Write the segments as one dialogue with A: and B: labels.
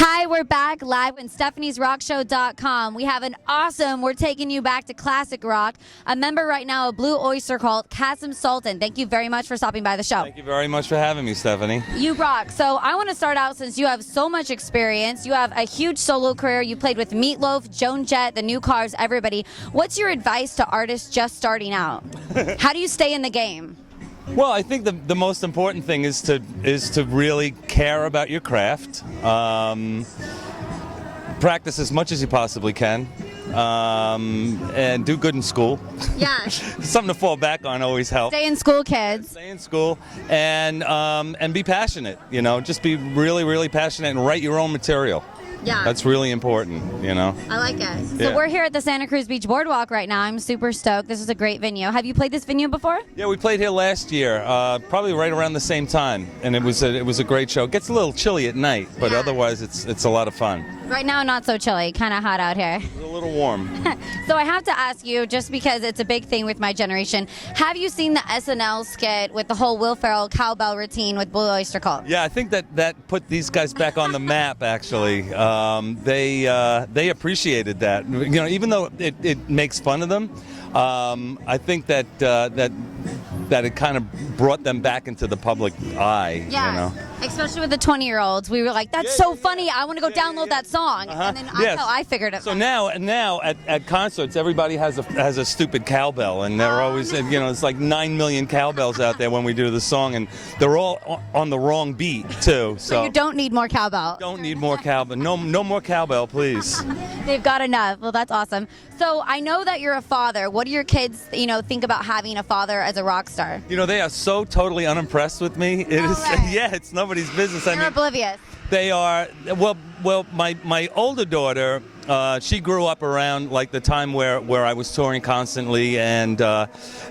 A: Hi, we're back live on Stephanie'sRockShow.com. We have we're taking you back to classic rock. A member right now of Blue Oyster called Kasim Sulton. Thank you very much for stopping by the show.
B: Thank you very much for having me, Stephanie.
A: You rock. So I want to start out, since you have so much experience. You have a huge solo career. You played with Meatloaf, Joan Jett, the New Cars, everybody. What's your advice to artists just starting out? How do you stay in the game?
B: Well, I think the most important thing is to really care about your craft. Practice as much as you possibly can, and do good in school.
A: Yeah.
B: Something to fall back on always helps.
A: Stay in school, kids.
B: Stay in school and be passionate. You know, just be really, really passionate and write your own material.
A: Yeah.
B: That's really important, you know.
A: I like it. So
B: Yeah.
A: we're here at the Santa Cruz Beach Boardwalk right now. I'm super stoked. This is a great venue. Have you played this venue before?
B: Yeah, we played here last year, probably right around the same time, and it was a great show. It gets a little chilly at night, but
A: Yeah.
B: otherwise it's a lot of fun.
A: Right now, not so chilly. Kind of hot out here.
B: It's a little warm.
A: So I have to ask you, just because it's a big thing with my generation, have you seen the SNL skit with the whole Will Ferrell cowbell routine with Blue Oyster Cult?
B: Yeah, I think that put these guys back on the map. Actually, they appreciated that. You know, even though it makes fun of them, I think that it kind of brought them back into the public eye.
A: Yeah,
B: You know?
A: especially with the 20-year-olds. We were like, that's
B: Yeah,
A: so
B: yeah,
A: funny. I want to go download that song.
B: Uh-huh.
A: And then
B: Yes.
A: I figured it
B: So
A: out.
B: now at concerts, everybody has a stupid cowbell, and they're always, you know, it's like 9 million cowbells out there when we do the song, and they're all on the wrong beat too.
A: So you don't need more cowbell.
B: Don't need more cowbell. No more cowbell, please.
A: They've got enough. Well, that's awesome. So I know that you're a father. What do your kids, think about having a father as a rock star?
B: You know, they are so totally unimpressed with me. It is,
A: way.
B: yeah, it's nobody's business.
A: You're oblivious.
B: They are, well, my older daughter, she grew up around like the time where I was touring constantly, and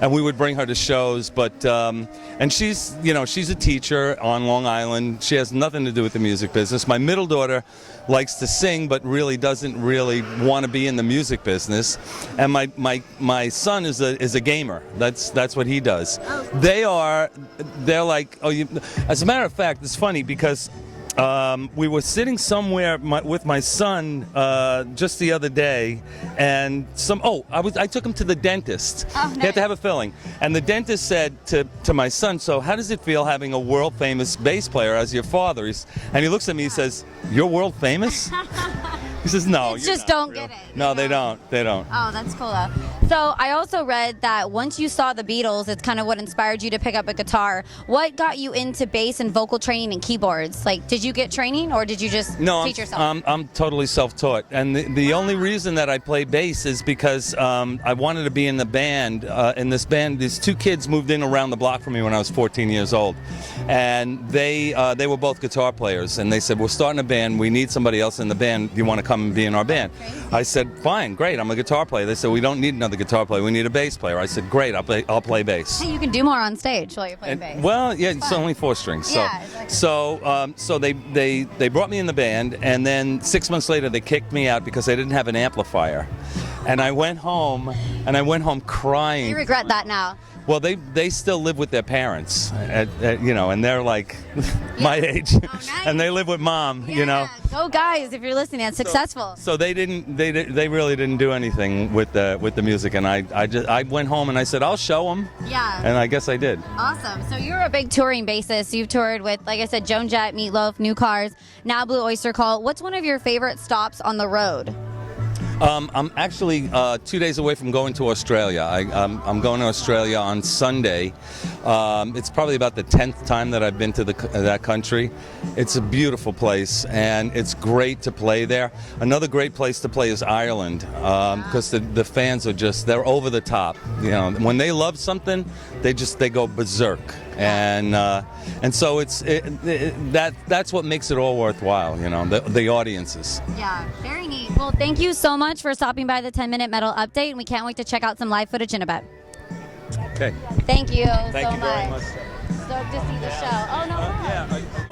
B: we would bring her to shows, but and she's a teacher on Long Island. She has nothing to do with the music business. My middle daughter likes to sing, but really doesn't really want to be in the music business. And my son is a gamer. That's what he does.
A: Oh.
B: They're like, as a matter of fact, it's funny because we were sitting somewhere with my son just the other day, and I took him to the dentist.
A: Oh,
B: He had to have a filling, and the dentist said to my son, "So how does it feel having a world famous bass player as your father?" And he looks at me, he says, "You're world famous?" He says, "No,
A: Kids
B: you're
A: just
B: not
A: don't
B: real."
A: get it.
B: No, they don't. They don't.
A: Oh, that's cool though. So I also read that once you saw the Beatles, it's kind of what inspired you to pick up a guitar. What got you into bass and vocal training and keyboards? Like, did you get training or did you just teach yourself?
B: I'm totally self-taught, and the only reason that I play bass is because I wanted to be in the band. In this band, these two kids moved in around the block from me when I was 14 years old, and they were both guitar players, and they said, "We're starting a band. We need somebody else in the band. Do you want to come and be in our band?" I said, "Fine, great. I'm a guitar player." They said, "We don't need another guitar player. We need a bass player." I said, "Great. I'll play bass."
A: Hey, you can do more on stage while you're playing bass.
B: Well, yeah, it's only 4 strings. So,
A: Yeah, exactly.
B: so they brought me in the band, and then 6 months later they kicked me out because they didn't have an amplifier, and I went home crying.
A: You regret that now.
B: Well, they still live with their parents, and they're like my age,
A: nice.
B: and they live with mom,
A: Yeah. Go guys, if you're listening, it's successful.
B: So they really didn't do anything with the music, and I went home and I said, "I'll show them."
A: Yeah.
B: And I guess I did.
A: Awesome. So you're a big touring bassist. You've toured with, like I said, Joan Jett, Meatloaf, New Cars, now Blue Oyster Cult. What's one of your favorite stops on the road?
B: I'm actually 2 days away from going to Australia. I'm going to Australia on Sunday. It's probably about the 10th time that I've been to that country. It's a beautiful place, and it's great to play there. Another great place to play is Ireland, because the fans are they're over the top. You know, when they love something, they go berserk, and so that's what makes it all worthwhile. You know, the audiences.
A: Yeah, very neat. Well, thank you so much for stopping by the 10-minute metal update, and we can't wait to check out some live footage in a bit.
B: Okay.
A: Thank you
B: Thank
A: so
B: you very
A: much.
B: much.
A: Stoked to see the show. Oh, no.
B: Yeah.